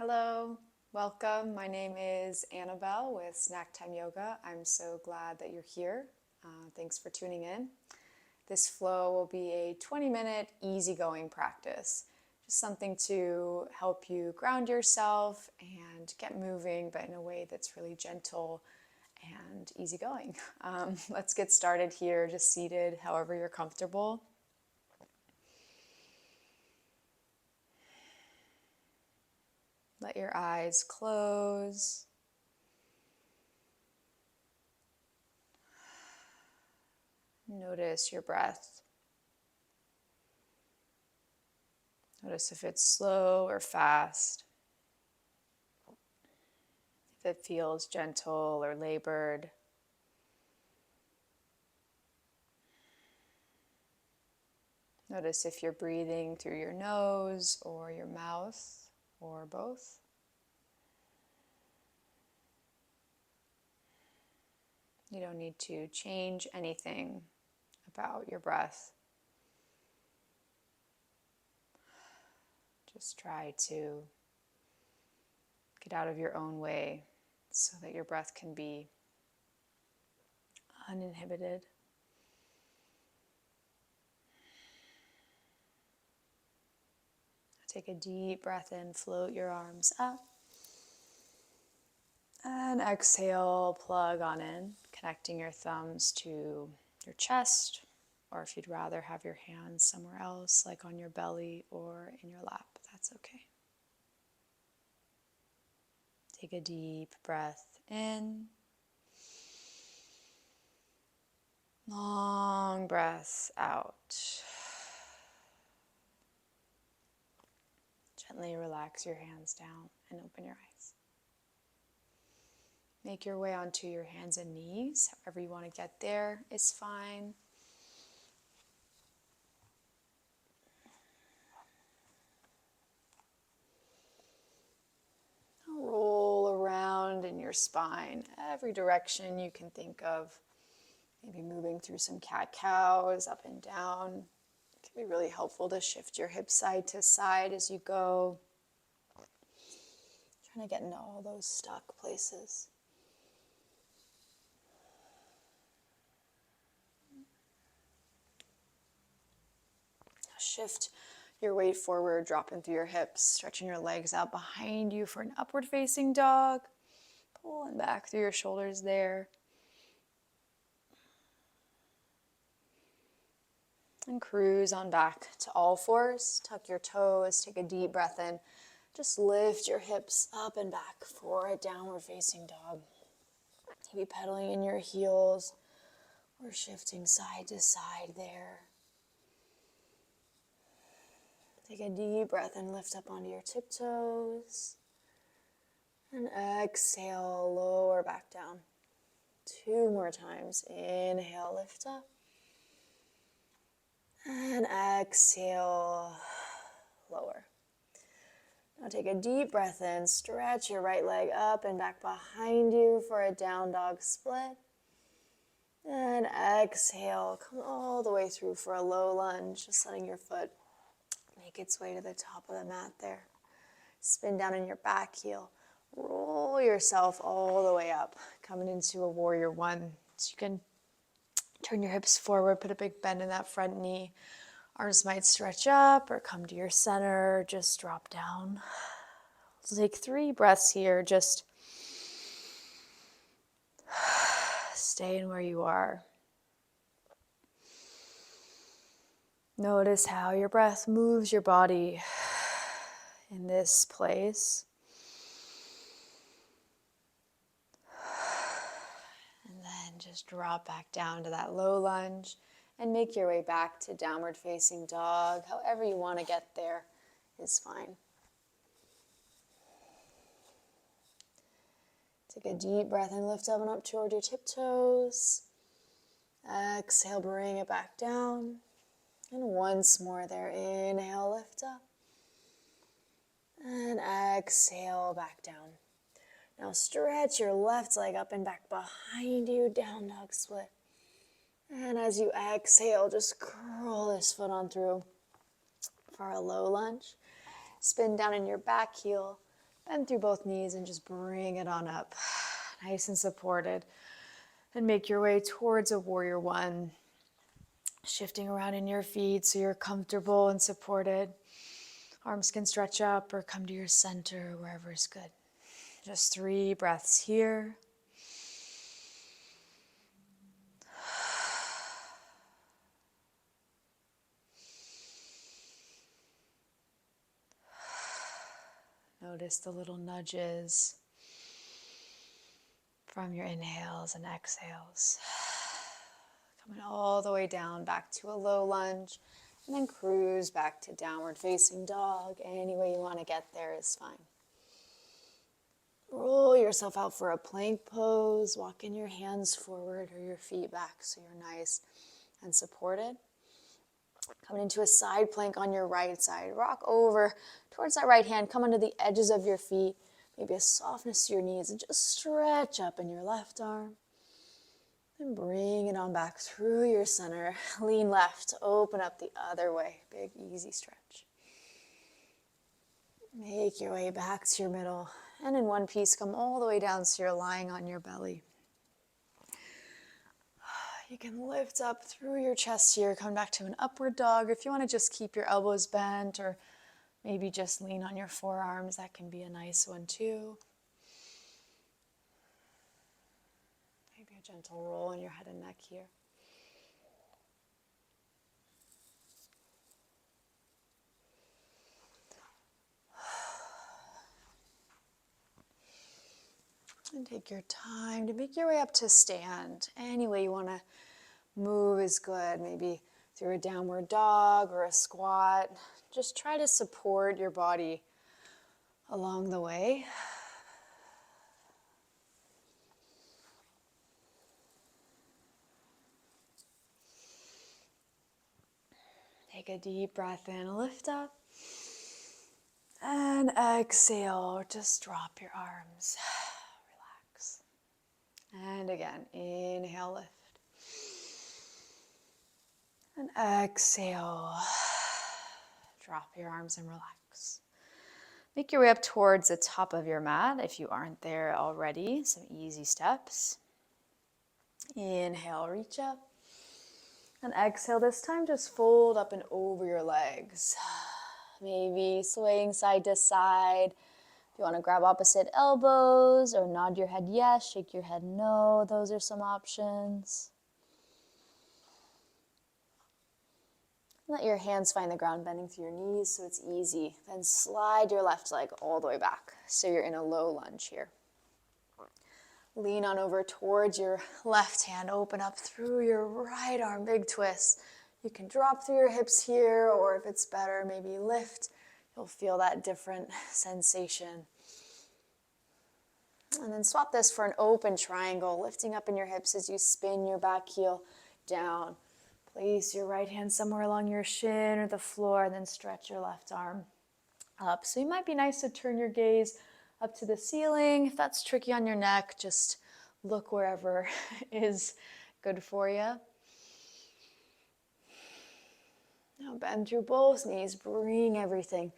Hello, welcome. My name is Annabelle with Snack Time Yoga. I'm so glad that you're here. Thanks for tuning in. This flow will be a 20-minute easygoing practice, just something to help you ground yourself and get moving, but in a way that's really gentle and easygoing. Let's get started here, just seated however you're comfortable. Let your eyes close. Notice your breath. Notice if it's slow or fast. If it feels gentle or labored. Notice if you're breathing through your nose or your mouth or both. You don't need to change anything about your breath. Just try to get out of your own way so that your breath can be uninhibited. Take a deep breath in, float your arms up. And exhale, plug on in, connecting your thumbs to your chest, or if you'd rather have your hands somewhere else, like on your belly or in your lap, that's okay. Take a deep breath in. Long breath out. Gently relax your hands down and open your eyes. Make your way onto your hands and knees. However you want to get there is fine. Roll around in your spine, every direction you can think of. Maybe moving through some cat-cows, up and down. It can be really helpful to shift your hips side to side as you go. Trying to get into all those stuck places. Shift your weight forward, dropping through your hips, stretching your legs out behind you for an upward facing dog. Pulling back through your shoulders there. And cruise on back to all fours. Tuck your toes, take a deep breath in. Just lift your hips up and back for a downward facing dog. Maybe pedaling in your heels or shifting side to side there. Take a deep breath and lift up onto your tiptoes. And exhale, lower back down. 2 more times. Inhale, lift up. And exhale, lower. Now take a deep breath in. Stretch your right leg up and back behind you for a down dog split. And exhale, come all the way through for a low lunge. Just letting your foot make its way to the top of the mat there. Spin down in your back heel. Roll yourself all the way up, coming into a warrior one. So you can turn your hips forward, put a big bend in that front knee. Arms might stretch up or come to your center, just drop down. So take 3 breaths here, just staying where you are. Notice how your breath moves your body in this place. And then just drop back down to that low lunge and make your way back to downward facing dog. However you want to get there is fine. Take a deep breath and lift up and up toward your tiptoes. Exhale, bring it back down. And once more there, inhale, lift up. And exhale, back down. Now stretch your left leg up and back behind you, down dog split. And as you exhale, just curl this foot on through for a low lunge. Spin down in your back heel. Bend through both knees and just bring it on up. Nice and supported. And make your way towards a warrior one. Shifting around in your feet so you're comfortable and supported. Arms can stretch up or come to your center, wherever is good. Just 3 breaths here. Notice the little nudges from your inhales and exhales. Coming all the way down back to a low lunge, and then cruise back to downward facing dog. Any way you want to get there is fine. Roll yourself out for a plank pose, walking your hands forward or your feet back so you're nice and supported. Coming into a side plank on your right side. Rock over towards that right hand. Come onto the edges of your feet. Maybe a softness to your knees. And just stretch up in your left arm. And bring it on back through your center. Lean left. Open up the other way. Big, easy stretch. Make your way back to your middle. And in one piece, come all the way down so you're lying on your belly. You can lift up through your chest here, come back to an upward dog. If you want to just keep your elbows bent or maybe just lean on your forearms, that can be a nice one too. Maybe a gentle roll in your head and neck here. And take your time to make your way up to stand. Any way you want to move is good. Maybe through a downward dog or a squat. Just try to support your body along the way. Take a deep breath in, lift up. And exhale, just drop your arms. Relax. And again, inhale, lift. And exhale, drop your arms and relax. Make your way up towards the top of your mat if you aren't there already. Some easy steps. Inhale, reach up. And exhale, this time just fold up and over your legs. Maybe swaying side to side. If you want to grab opposite elbows or nod your head yes, shake your head no, those are some options. Let your hands find the ground, bending through your knees so it's easy. Then slide your left leg all the way back so you're in a low lunge here. Lean on over towards your left hand, open up through your right arm, big twist. You can drop through your hips here, or if it's better, maybe lift. You'll feel that different sensation. And then swap this for an open triangle, lifting up in your hips as you spin your back heel down. Place your right hand somewhere along your shin or the floor, and then stretch your left arm up. So it might be nice to turn your gaze up to the ceiling. If that's tricky on your neck, just look wherever is good for you. Now bend through both knees, bring everything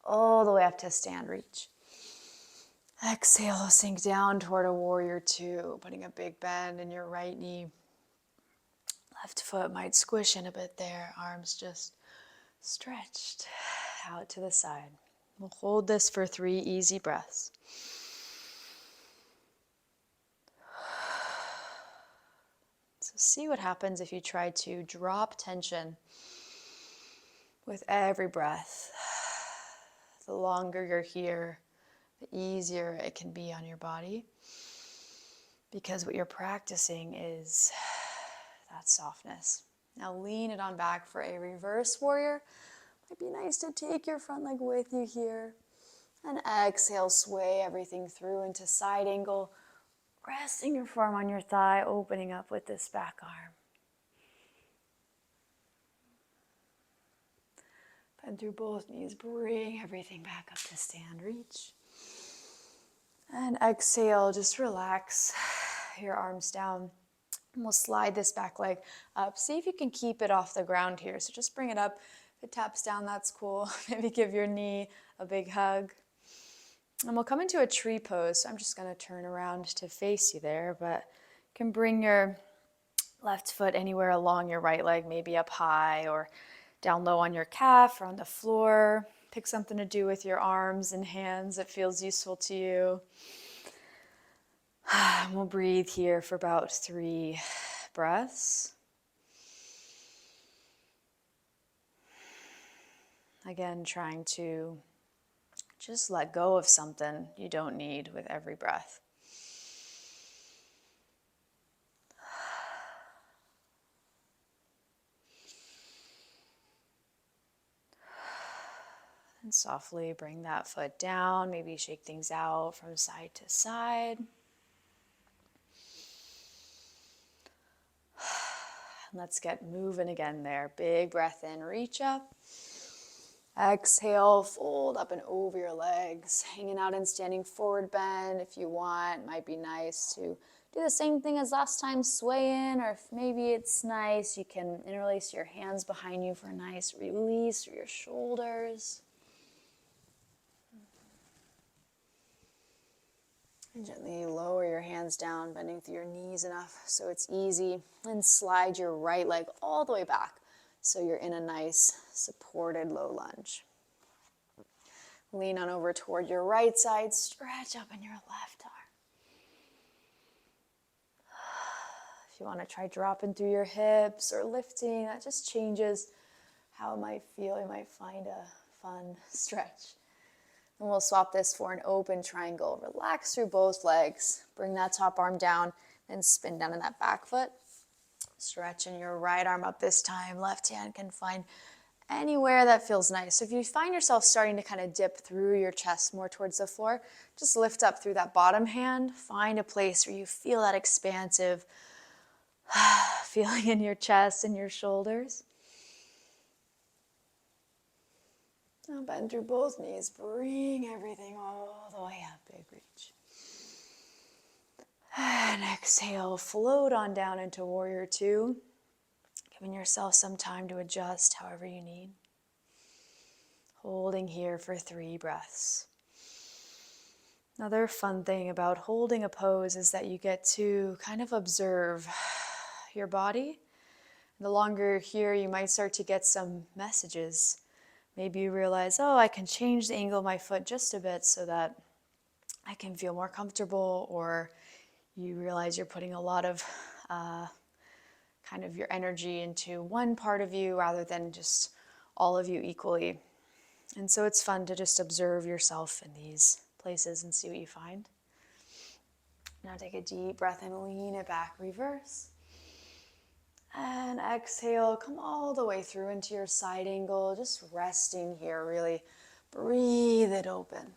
all the way up to stand reach. Exhale, sink down toward a warrior two, putting a big bend in your right knee. Left foot might squish in a bit there, arms just stretched out to the side. We'll hold this for 3 easy breaths. So see what happens if you try to drop tension with every breath. The longer you're here, the easier it can be on your body, because what you're practicing is that softness. Now lean it on back for a reverse warrior. Might be nice to take your front leg with you here. And exhale, sway everything through into side angle, resting your forearm on your thigh, opening up with this back arm. Bend through both knees, bring everything back up to stand reach. And exhale, just relax your arms down. And we'll slide this back leg up. See if you can keep it off the ground here. So just bring it up. If it taps down, that's cool. Maybe give your knee a big hug. And we'll come into a tree pose. So I'm just going to turn around to face you there, but you can bring your left foot anywhere along your right leg, maybe up high or down low on your calf or on the floor. Pick something to do with your arms and hands that feels useful to you. And we'll breathe here for about 3 breaths. Again, trying to just let go of something you don't need with every breath. And softly bring that foot down, maybe shake things out from side to side. Let's get moving again there. Big breath in, reach up. Exhale, fold up and over your legs. Hanging out and standing forward bend if you want. Might be nice to do the same thing as last time, sway in, or if maybe it's nice, you can interlace your hands behind you for a nice release through your shoulders. And gently lower your hands down, bending through your knees enough so it's easy. And slide your right leg all the way back so you're in a nice supported low lunge. Lean on over toward your right side, stretch up in your left arm. If you want to try dropping through your hips or lifting, that just changes how it might feel. You might find a fun stretch. And we'll swap this for an open triangle. Relax through both legs. Bring that top arm down and spin down in that back foot. Stretching your right arm up this time. Left hand can find anywhere that feels nice. So if you find yourself starting to kind of dip through your chest more towards the floor, just lift up through that bottom hand. Find a place where you feel that expansive feeling in your chest and your shoulders. Now bend through both knees. Bring everything all the way up. Big reach. And exhale, float on down into Warrior Two. Giving yourself some time to adjust however you need. Holding here for 3 breaths. Another fun thing about holding a pose is that you get to kind of observe your body. The longer you're here, you might start to get some messages. Maybe you realize, oh, I can change the angle of my foot just a bit so that I can feel more comfortable, or you realize you're putting a lot of kind of your energy into one part of you rather than just all of you equally. And so it's fun to just observe yourself in these places and see what you find. Now take a deep breath and lean it back, reverse. And exhale, come all the way through into your side angle, just resting here, really breathe it open.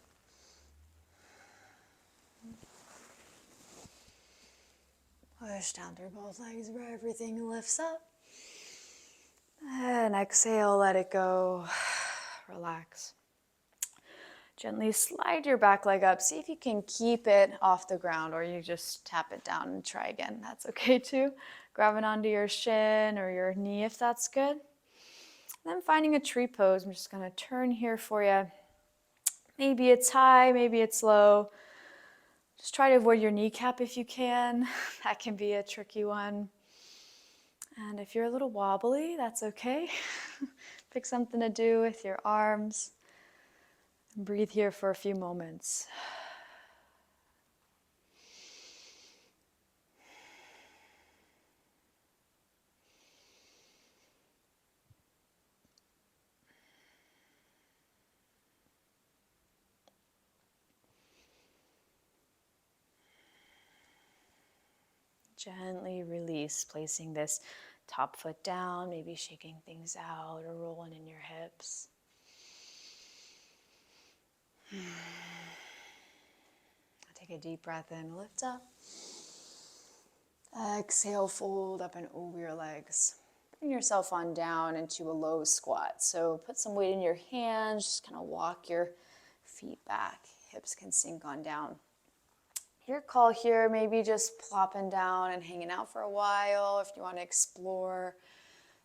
Push down through both legs where everything lifts up. And exhale, let it go. Relax. Gently slide your back leg up. See if you can keep it off the ground, or you just tap it down and try again. That's okay too. Grab it onto your shin or your knee if that's good. And then finding a tree pose. I'm just going to turn here for you. Maybe it's high, maybe it's low. Just try to avoid your kneecap if you can. That can be a tricky one. And if you're a little wobbly, that's okay. Pick something to do with your arms. And breathe here for a few moments. Gently release, placing this top foot down, maybe shaking things out or rolling in your hips. Take a deep breath in, lift up. Exhale, fold up and over your legs. Bring yourself on down into a low squat. So put some weight in your hands, just kind of walk your feet back. Hips can sink on down. Your call here, maybe just plopping down and hanging out for a while. If you want to explore,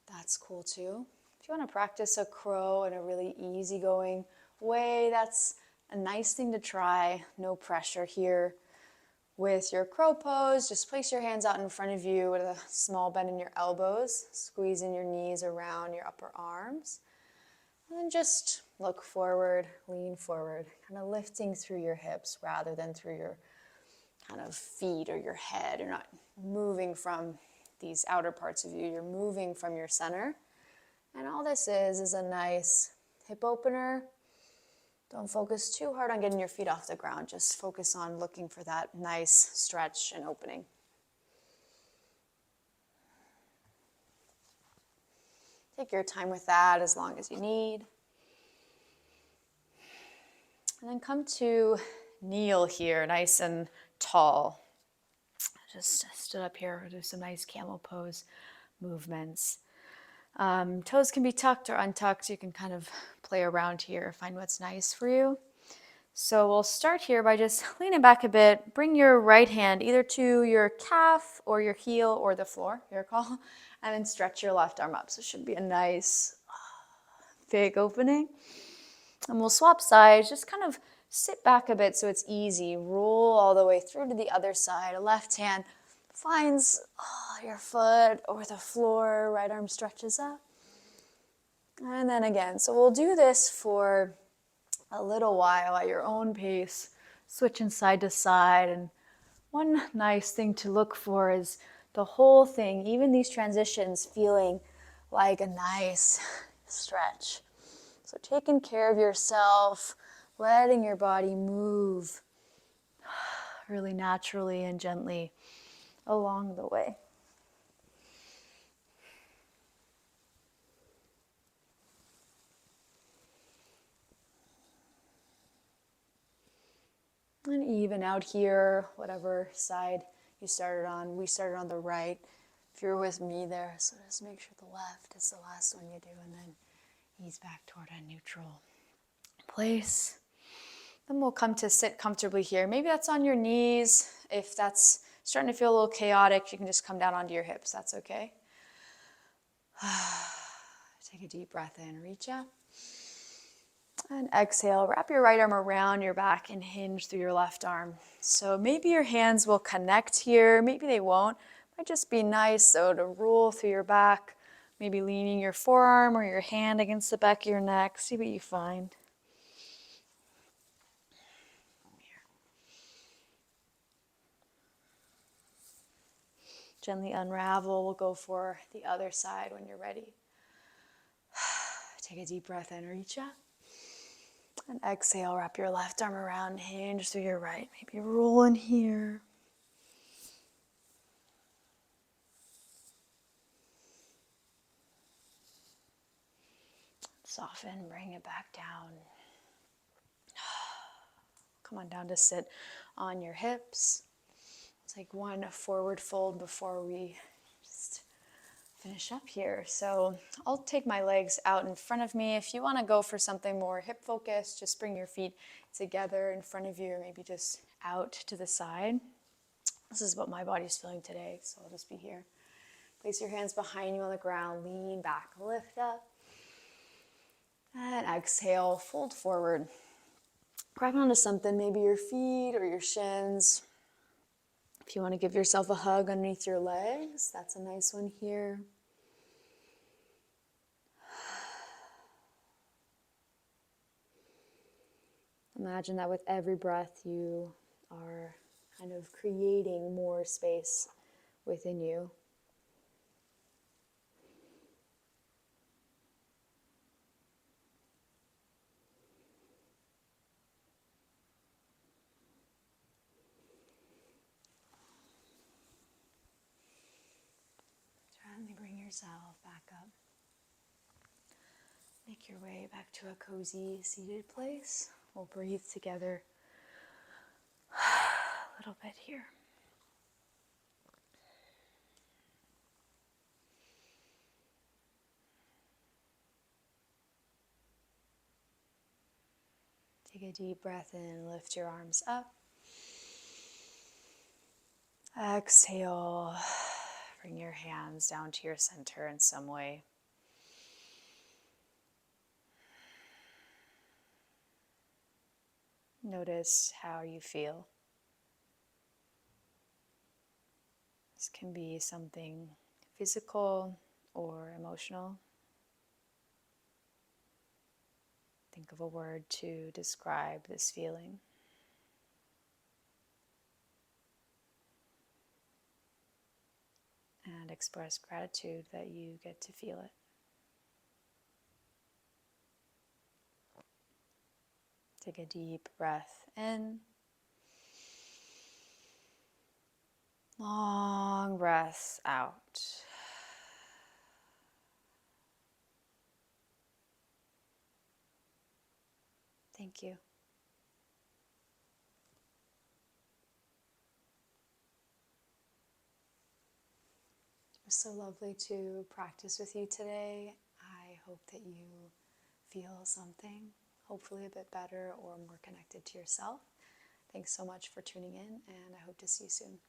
that's cool too. If you want to practice a crow in a really easygoing way, that's A nice thing to try, no pressure here. With your crow pose, just place your hands out in front of you with a small bend in your elbows, squeezing your knees around your upper arms. And then just look forward, lean forward, kind of lifting through your hips rather than through your kind of feet or your head. You're not moving from these outer parts of you, you're moving from your center. And all this is a nice hip opener. Don't focus too hard on getting your feet off the ground. Just focus on looking for that nice stretch and opening. Take your time with that as long as you need. And then come to kneel here, nice and tall. Just stood up here, do some nice camel pose movements. Toes can be tucked or untucked. You can kind of play around here, find what's nice for you. So we'll start here by just leaning back a bit. Bring your right hand either to your calf or your heel or the floor, your call, and then stretch your left arm up. So it should be a nice big opening. And we'll swap sides, just kind of sit back a bit so it's easy. Roll all the way through to the other side. Left hand finds your foot or the floor, right arm stretches up. And then again, so we'll do this for a little while at your own pace, switching side to side. And one nice thing to look for is the whole thing, even these transitions, feeling like a nice stretch. So taking care of yourself, letting your body move really naturally and gently along the way. And even out here, whatever side you started on, we started on the right. If you're with me there, so just make sure the left is the last one you do, and then ease back toward a neutral place. Then we'll come to sit comfortably here. Maybe that's on your knees. If that's starting to feel a little chaotic, you can just come down onto your hips. That's okay. Take a deep breath in, reach up. And exhale, wrap your right arm around your back and hinge through your left arm. So maybe your hands will connect here, maybe they won't. Might just be nice though to roll through your back, maybe leaning your forearm or your hand against the back of your neck. See what you find. Gently unravel. We'll go for the other side when you're ready. Take a deep breath in, reach up. And exhale, wrap your left arm around, hinge through your right. Maybe roll in here. Soften, bring it back down. Come on down to sit on your hips. Take one forward fold before we just finish up here. So I'll take my legs out in front of me. If you want to go for something more hip focused, just bring your feet together in front of you or maybe just out to the side. This is what my body's feeling today, so I'll just be here. Place your hands behind you on the ground, lean back, lift up. And exhale, fold forward. Grab onto something, maybe your feet or your shins. If you want to give yourself a hug underneath your legs, that's a nice one here. Imagine that with every breath you are kind of creating more space within you. Gently bring yourself back up. Make your way back to a cozy seated place. We'll breathe together a little bit here. Take a deep breath in, lift your arms up. Exhale, bring your hands down to your center in some way. Notice how you feel. This can be something physical or emotional. Think of a word to describe this feeling. And express gratitude that you get to feel it. Take a deep breath in. Long breaths out. Thank you. It was so lovely to practice with you today. I hope that you feel something, hopefully a bit better or more connected to yourself. Thanks so much for tuning in, and I hope to see you soon.